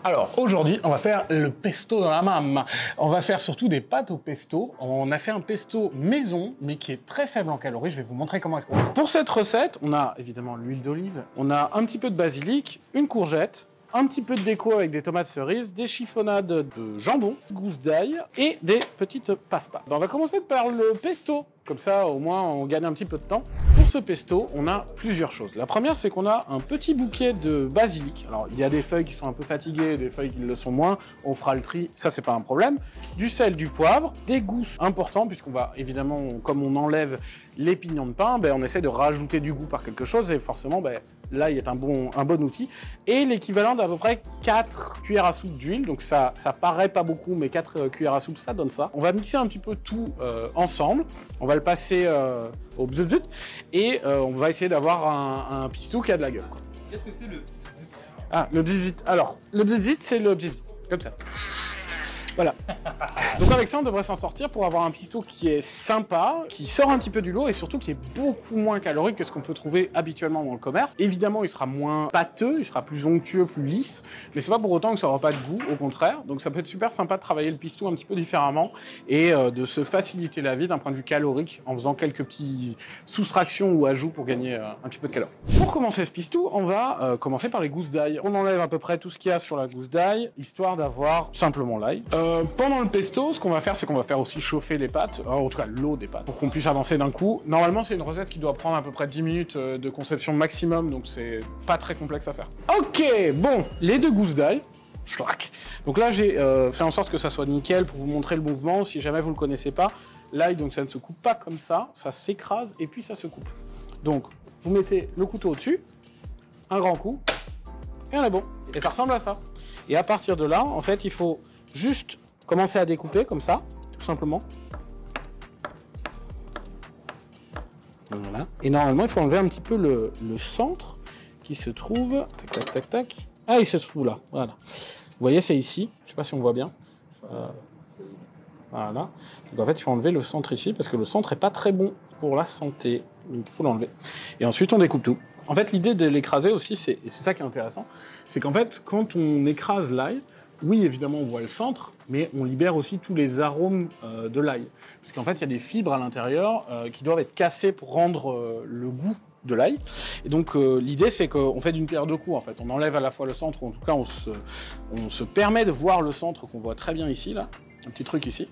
Alors aujourd'hui, on va faire le pesto dans la mamma. On va faire surtout des pâtes au pesto. On a fait un pesto maison, mais qui est très faible en calories. Je vais vous montrer comment est-ce qu'on fait. Pour cette recette, on a évidemment l'huile d'olive, on a un petit peu de basilic, une courgette, un petit peu de déco avec des tomates cerises, des chiffonnades de jambon, gousses d'ail et des petites pastas. On va commencer par le pesto. Comme ça, au moins, on gagne un petit peu de temps. Pour ce pesto, on a plusieurs choses. La première, c'est qu'on a un petit bouquet de basilic. Alors, il y a des feuilles qui sont un peu fatiguées, des feuilles qui le sont moins. On fera le tri, ça, c'est pas un problème. Du sel, du poivre, des gousses importants, puisqu'on va, évidemment, comme on enlève les pignons de pain, on essaie de rajouter du goût par quelque chose, et forcément, l'ail est un bon outil. Et l'équivalent d'à peu près 4 cuillères à soupe d'huile, donc ça paraît pas beaucoup, mais 4 cuillères à soupe, ça donne ça. On va mixer un petit peu tout ensemble. On va le passer au bzz et on va essayer d'avoir un pistou qui a de la gueule. Qu'est-ce que c'est le bzz? Ah, le bzz. Alors, le bzz, c'est le bzz, comme ça. Voilà. Donc avec ça, on devrait s'en sortir pour avoir un pistou qui est sympa, qui sort un petit peu du lot et surtout qui est beaucoup moins calorique que ce qu'on peut trouver habituellement dans le commerce. Évidemment, il sera moins pâteux, il sera plus onctueux, plus lisse, mais c'est pas pour autant que ça n'aura pas de goût, au contraire. Donc ça peut être super sympa de travailler le pistou un petit peu différemment et de se faciliter la vie d'un point de vue calorique en faisant quelques petites soustractions ou ajouts pour gagner un petit peu de calories. Pour commencer ce pistou, on va commencer par les gousses d'ail. On enlève à peu près tout ce qu'il y a sur la gousse d'ail, histoire d'avoir simplement l'ail. Pendant le pesto, ce qu'on va faire, c'est qu'on va faire aussi chauffer les pâtes, en tout cas l'eau des pâtes, pour qu'on puisse avancer d'un coup. Normalement, c'est une recette qui doit prendre à peu près 10 minutes de conception maximum, donc c'est pas très complexe à faire. Ok, bon, les deux gousses d'ail. Donc là, j'ai fait en sorte que ça soit nickel pour vous montrer le mouvement. Si jamais vous ne le connaissez pas, l'ail, donc ça ne se coupe pas comme ça s'écrase et puis ça se coupe. Donc, vous mettez le couteau au-dessus, un grand coup, et on est bon. Et ça ressemble à ça. Et à partir de là, en fait, il faut juste commencer à découper comme ça, tout simplement. Voilà. Et normalement, il faut enlever un petit peu le centre qui se trouve... Tac, tac, tac, tac. Ah, il se trouve là. Voilà. Vous voyez, c'est ici. Je ne sais pas si on voit bien. Voilà. Donc en fait, il faut enlever le centre ici parce que le centre n'est pas très bon pour la santé. Donc il faut l'enlever. Et ensuite, on découpe tout. En fait, l'idée de l'écraser aussi, et c'est ça qui est intéressant, c'est qu'en fait, quand on écrase l'ail, oui, évidemment, on voit le centre, mais on libère aussi tous les arômes de l'ail. Parce qu'en fait, il y a des fibres à l'intérieur qui doivent être cassées pour rendre le goût de l'ail. Et donc, l'idée, c'est qu'on fait d'une pierre deux coups, en fait. On enlève à la fois le centre, ou en tout cas, on se permet de voir le centre qu'on voit très bien ici, là. Un petit truc ici.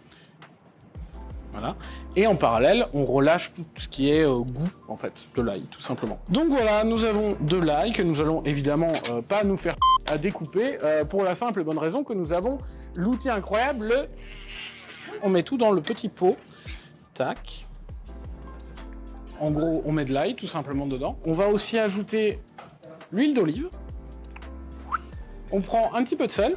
Voilà. Et en parallèle, on relâche tout ce qui est goût, en fait, de l'ail, tout simplement. Donc voilà, nous avons de l'ail que nous allons évidemment pas nous faire à découper, pour la simple et bonne raison que nous avons l'outil incroyable. On met tout dans le petit pot. Tac. En gros, on met de l'ail tout simplement dedans. On va aussi ajouter l'huile d'olive. On prend un petit peu de sel.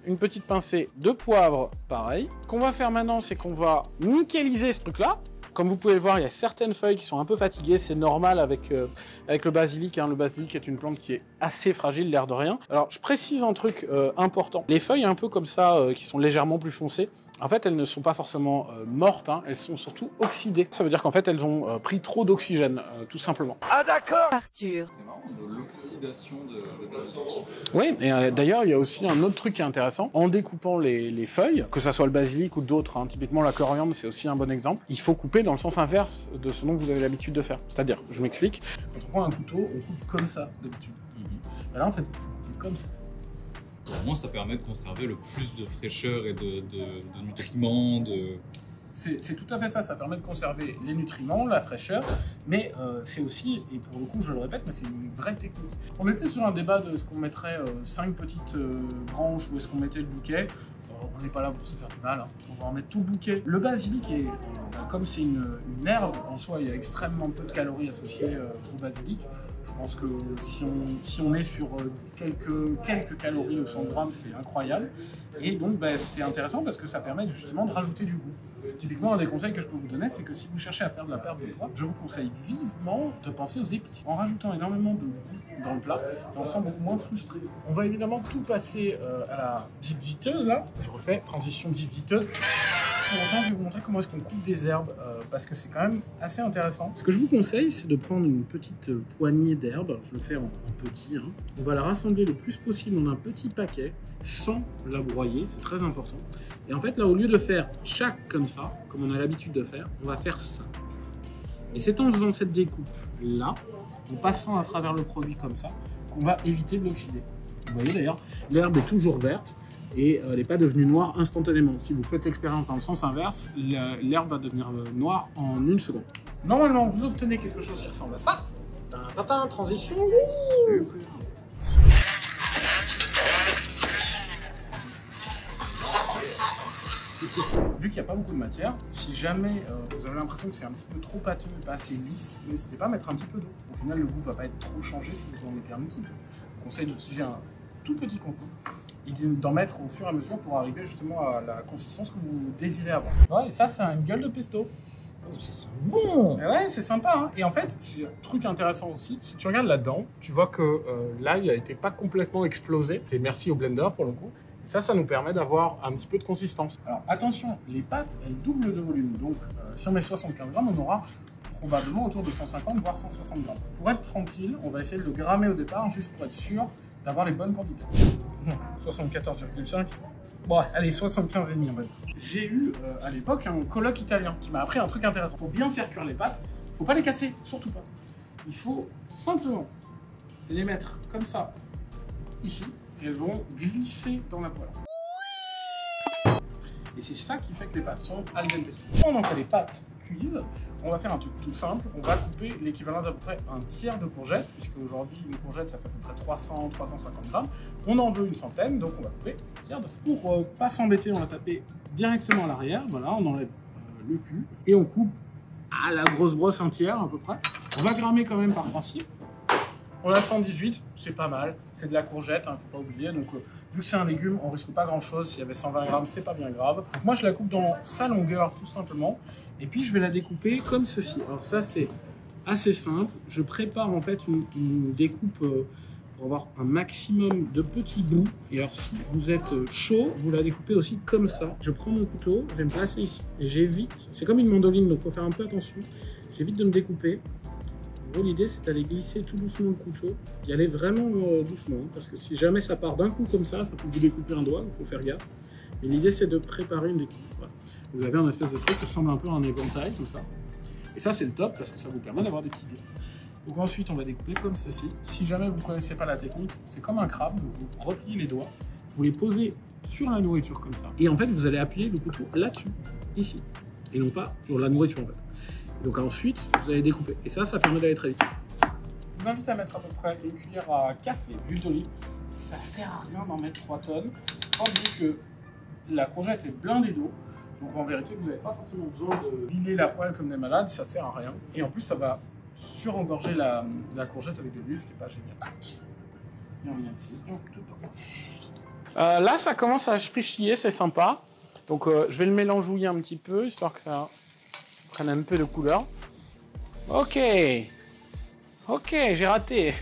Une petite pincée de poivre, pareil. Ce qu'on va faire maintenant, c'est qu'on va nickeliser ce truc-là. Comme vous pouvez le voir, il y a certaines feuilles qui sont un peu fatiguées, c'est normal avec le basilic. Hein. Le basilic est une plante qui est assez fragile, l'air de rien. Alors, je précise un truc important. Les feuilles un peu comme ça, qui sont légèrement plus foncées, en fait, elles ne sont pas forcément mortes, hein. Elles sont surtout oxydées. Ça veut dire qu'en fait, elles ont pris trop d'oxygène, tout simplement. Ah d'accord. Arthur. C'est marrant, de l'oxydation de basilic. Oui, et d'ailleurs, il y a aussi un autre truc qui est intéressant. En découpant les feuilles, que ça soit le basilic ou d'autres, hein, typiquement la coriandre, c'est aussi un bon exemple, il faut couper dans le sens inverse de ce dont vous avez l'habitude de faire. C'est-à-dire, je m'explique, quand on prend un couteau, on coupe comme ça, d'habitude. Et là, en fait, il faut couper comme ça. Au moins, ça permet de conserver le plus de fraîcheur et de nutriments. C'est tout à fait ça, ça permet de conserver les nutriments, la fraîcheur, mais c'est aussi, et pour le coup je le répète, mais c'est une vraie technique. On était sur un débat de ce qu'on mettrait 5 petites branches ou est-ce qu'on mettait le bouquet. On n'est pas là pour se faire du mal, hein. On va en mettre tout le bouquet. Le basilic, comme c'est une herbe, en soi il y a extrêmement peu de calories associées au basilic. Je pense que si on est sur quelques calories au 100 grammes, c'est incroyable. Et donc c'est intéressant parce que ça permet justement de rajouter du goût. Typiquement, un des conseils que je peux vous donner, c'est que si vous cherchez à faire de la perte de poids, je vous conseille vivement de penser aux épices. En rajoutant énormément de goût dans le plat, on se sent beaucoup moins frustré. On va évidemment tout passer à la dip-diteuse là. Je refais transition dip-diteuse. Pour autant, je vais vous montrer comment est-ce qu'on coupe des herbes, parce que c'est quand même assez intéressant. Ce que je vous conseille, c'est de prendre une petite poignée d'herbes. Je le fais en petit. Hein. On va la rassembler le plus possible dans un petit paquet, sans la broyer, c'est très important. Et en fait, là, au lieu de faire chaque comme ça, comme on a l'habitude de faire, on va faire ça. Et c'est en faisant cette découpe-là, en passant à travers le produit comme ça, qu'on va éviter de l'oxyder. Vous voyez d'ailleurs, l'herbe est toujours verte et elle n'est pas devenue noire instantanément. Si vous faites l'expérience dans le sens inverse, l'herbe va devenir noire en 1 seconde. Normalement, vous obtenez quelque chose qui ressemble à ça. Tintin, transition. Vu qu'il n'y a pas beaucoup de matière, si jamais vous avez l'impression que c'est un petit peu trop pâteux, pas assez lisse, n'hésitez pas à mettre un petit peu d'eau. Au final, le goût ne va pas être trop changé si vous en mettez un petit peu. Je vous conseille d'utiliser un tout petit concours et d'en mettre au fur et à mesure pour arriver justement à la consistance que vous désirez avoir. Ouais, et ça, c'est une gueule de pesto. Oh, ça sent bon! Et ouais, c'est sympa. Hein. Et en fait, truc intéressant aussi, si tu regardes là-dedans, tu vois que l'ail a été pas complètement explosé. Et merci au blender pour le coup. Et ça nous permet d'avoir un petit peu de consistance. Alors attention, les pâtes, elles doublent de volume. Donc si on met 75 grammes, on aura probablement autour de 150 voire 160 grammes. Pour être tranquille, on va essayer de le grammer au départ, juste pour être sûr d'avoir les bonnes quantités. 74,5. Bon, allez, 75,5 on va dire. J'ai eu à l'époque un coloc italien qui m'a appris un truc intéressant. Pour bien faire cuire les pâtes, il ne faut pas les casser, surtout pas. Il faut simplement les mettre comme ça, ici, et elles vont glisser dans la poêle. Et c'est ça qui fait que les pâtes sont al dente. Pendant que les pâtes cuisent, on va faire un truc tout simple. On va couper l'équivalent d'à peu près un tiers de courgette, puisque aujourd'hui une courgette ça fait à peu près 300-350 grammes. On en veut une centaine, donc on va couper un tiers de ça. Pour pas s'embêter, on va taper directement à l'arrière. Voilà, on enlève le cul et on coupe à la grosse brosse un tiers à peu près. On va grammer quand même par principe. On a 118, c'est pas mal. C'est de la courgette, hein, faut pas oublier. Donc vu que c'est un légume, on risque pas grand chose. S'il y avait 120 grammes, c'est pas bien grave. Donc, moi je la coupe dans sa longueur tout simplement. Et puis je vais la découper comme ceci. Alors ça c'est assez simple. Je prépare en fait une découpe pour avoir un maximum de petits bouts. Et alors si vous êtes chaud, vous la découpez aussi comme ça. Je prends mon couteau, je vais me placer ici. Et j'évite, c'est comme une mandoline donc il faut faire un peu attention. J'évite de me découper. L'idée c'est d'aller glisser tout doucement le couteau, d'y aller vraiment doucement, hein, parce que si jamais ça part d'un coup comme ça peut vous découper un doigt, il faut faire gaffe. Et l'idée c'est de préparer une découpe. Voilà. Vous avez un espèce de truc qui ressemble un peu à un éventail comme ça. Et ça c'est le top parce que ça vous permet d'avoir des petits dés. Donc ensuite on va découper comme ceci. Si jamais vous ne connaissez pas la technique, c'est comme un crabe, donc vous repliez les doigts, vous les posez sur la nourriture comme ça. Et en fait vous allez appuyer le couteau là-dessus, ici, et non pas sur la nourriture en fait. Donc ensuite, vous allez découper. Et ça permet d'aller très vite. Je vous invite à mettre à peu près une cuillère à café d'huile d'olive. Ça sert à rien d'en mettre 3 tonnes. Quand vu que la courgette est blindée d'eau, donc en vérité, vous n'avez pas forcément besoin de huiler la poêle comme des malades, ça sert à rien. Et en plus, ça va surengorger la courgette avec de l'huile, ce qui n'est pas génial. Et on vient ici, et on coupe tout dedans. Là, ça commence à frichiller, c'est sympa. Donc je vais le mélangeouiller un petit peu, histoire que ça prenne un peu de couleur. Ok, j'ai raté.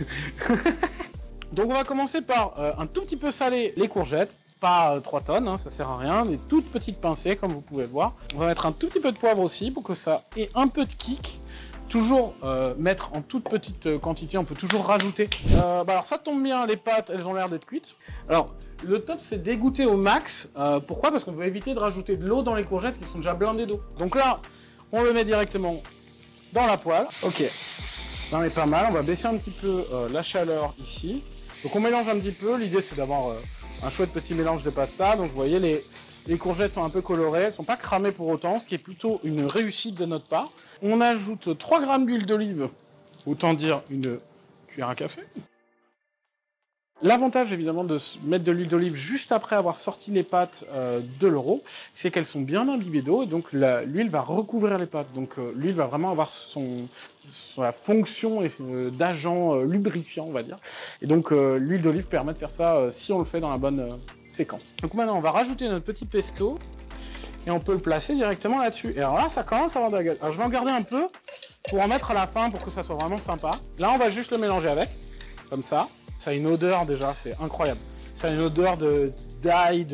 Donc on va commencer par un tout petit peu saler les courgettes, pas 3 tonnes, hein, ça sert à rien, des toutes petites pincées comme vous pouvez voir. On va mettre un tout petit peu de poivre aussi pour que ça ait un peu de kick. Toujours mettre en toute petite quantité, on peut toujours rajouter. Alors ça tombe bien, les pâtes elles ont l'air d'être cuites. Alors le top c'est d'égoutter au max. Pourquoi? Parce qu'on veut éviter de rajouter de l'eau dans les courgettes qui sont déjà blindées d'eau. Donc là, on le met directement dans la poêle. Ok, ça en est pas mal. On va baisser un petit peu la chaleur ici. Donc on mélange un petit peu. L'idée c'est d'avoir un chouette petit mélange de pasta. Donc vous voyez, les courgettes sont un peu colorées. Elles ne sont pas cramées pour autant, ce qui est plutôt une réussite de notre part. On ajoute 3 grammes d'huile d'olive, autant dire une cuillère à café. L'avantage évidemment de mettre de l'huile d'olive juste après avoir sorti les pâtes de l'euro, c'est qu'elles sont bien imbibées d'eau et donc l'huile va recouvrir les pâtes. Donc l'huile va vraiment avoir sa fonction d'agent lubrifiant, on va dire. Et donc l'huile d'olive permet de faire ça si on le fait dans la bonne séquence. Donc maintenant on va rajouter notre petit pesto et on peut le placer directement là-dessus. Et alors là ça commence à avoir de la gueule. Alors je vais en garder un peu pour en mettre à la fin pour que ça soit vraiment sympa. Là on va juste le mélanger avec, comme ça. Ça a une odeur déjà, c'est incroyable. Ça a une odeur d'ail,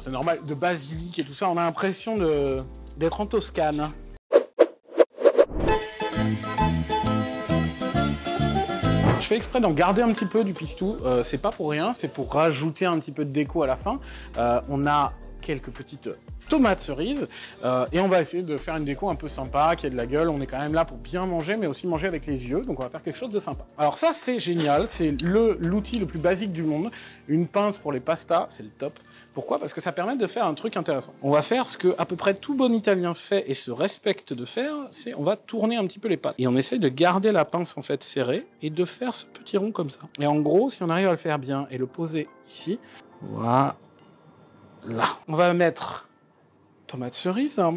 c'est normal, de basilic et tout ça, on a l'impression d'être en Toscane. Je fais exprès d'en garder un petit peu du pistou, c'est pas pour rien, c'est pour rajouter un petit peu de déco à la fin. On a quelques petites tomates cerises et on va essayer de faire une déco un peu sympa, qui a de la gueule. On est quand même là pour bien manger, mais aussi manger avec les yeux, donc on va faire quelque chose de sympa. Alors ça, c'est génial, c'est l'outil le plus basique du monde. Une pince pour les pastas, c'est le top. Pourquoi? Parce que ça permet de faire un truc intéressant. On va faire ce que à peu près tout bon italien fait et se respecte de faire, c'est on va tourner un petit peu les pâtes. Et on essaye de garder la pince en fait serrée et de faire ce petit rond comme ça. Et en gros, si on arrive à le faire bien et le poser ici, voilà. Là, on va mettre tomate cerise, hein,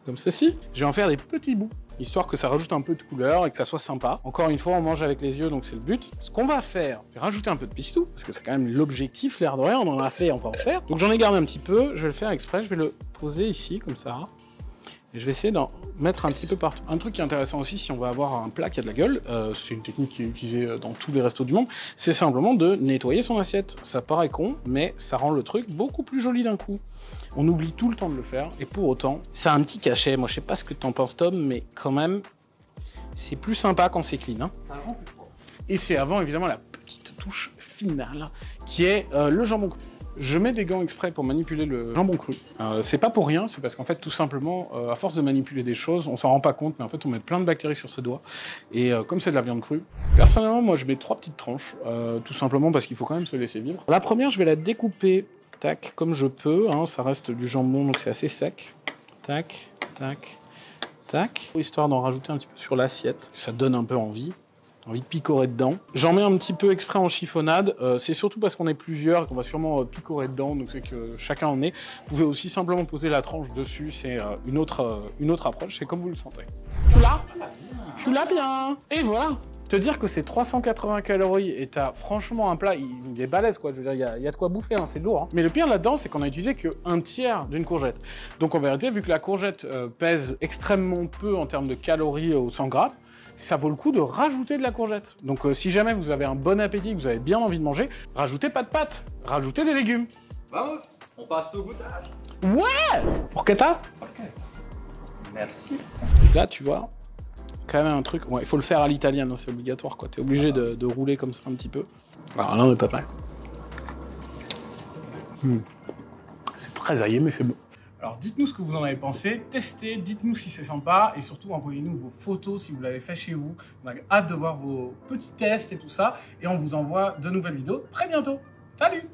comme ceci. Je vais en faire des petits bouts, histoire que ça rajoute un peu de couleur et que ça soit sympa. Encore une fois, on mange avec les yeux, donc c'est le but. Ce qu'on va faire, c'est rajouter un peu de pistou, parce que c'est quand même l'objectif, l'air de rien, on en a fait, on va en faire. Donc j'en ai gardé un petit peu, je vais le faire exprès, je vais le poser ici, comme ça. Et je vais essayer d'en mettre un petit peu partout. Un truc qui est intéressant aussi, si on va avoir un plat qui a de la gueule, c'est une technique qui est utilisée dans tous les restos du monde, c'est simplement de nettoyer son assiette. Ça paraît con, mais ça rend le truc beaucoup plus joli d'un coup. On oublie tout le temps de le faire, et pour autant, ça a un petit cachet. Moi, je sais pas ce que t'en penses, Tom, mais quand même, c'est plus sympa quand c'est clean. Hein. Ça le rend plus propre. Et c'est avant, évidemment, la petite touche finale, qui est le jambon cru. Je mets des gants exprès pour manipuler le jambon cru. C'est pas pour rien, c'est parce qu'en fait, tout simplement, à force de manipuler des choses, on s'en rend pas compte, mais en fait, on met plein de bactéries sur ses doigts. Et comme c'est de la viande crue, personnellement, moi, je mets 3 petites tranches, tout simplement parce qu'il faut quand même se laisser vivre. La première, je vais la découper, tac, comme je peux. Hein, ça reste du jambon, donc c'est assez sec. Tac, tac, tac. Histoire d'en rajouter un petit peu sur l'assiette, ça donne un peu envie de picorer dedans. J'en mets un petit peu exprès en chiffonnade, c'est surtout parce qu'on est plusieurs et qu'on va sûrement picorer dedans, donc c'est que chacun en est. Vous pouvez aussi simplement poser la tranche dessus, c'est une autre approche, c'est comme vous le sentez. Tu l'as? Tu l'as bien. Et voilà. Te dire que c'est 380 calories et t'as franchement un plat, il est balèze quoi, je veux dire, il y a de quoi bouffer, hein, c'est lourd. Hein. Mais le pire là-dedans, c'est qu'on a utilisé qu'un tiers d'une courgette. Donc en vérité, vu que la courgette pèse extrêmement peu en termes de calories au 100 grammes, ça vaut le coup de rajouter de la courgette. Donc si jamais vous avez un bon appétit, que vous avez bien envie de manger, rajoutez pas de pâtes, rajoutez des légumes. Vamos, on passe au goûtage. Ouais. Porchetta. Ok. Merci. Là, tu vois, quand même un truc, ouais, il faut le faire à l'italienne, hein, c'est obligatoire quoi. T'es obligé de rouler comme ça un petit peu. Alors là, on est pas mal. C'est très aillé, mais c'est bon. Alors dites-nous ce que vous en avez pensé, testez, dites-nous si c'est sympa et surtout envoyez-nous vos photos si vous l'avez fait chez vous. On a hâte de voir vos petits tests et tout ça et on vous envoie de nouvelles vidéos très bientôt. Salut!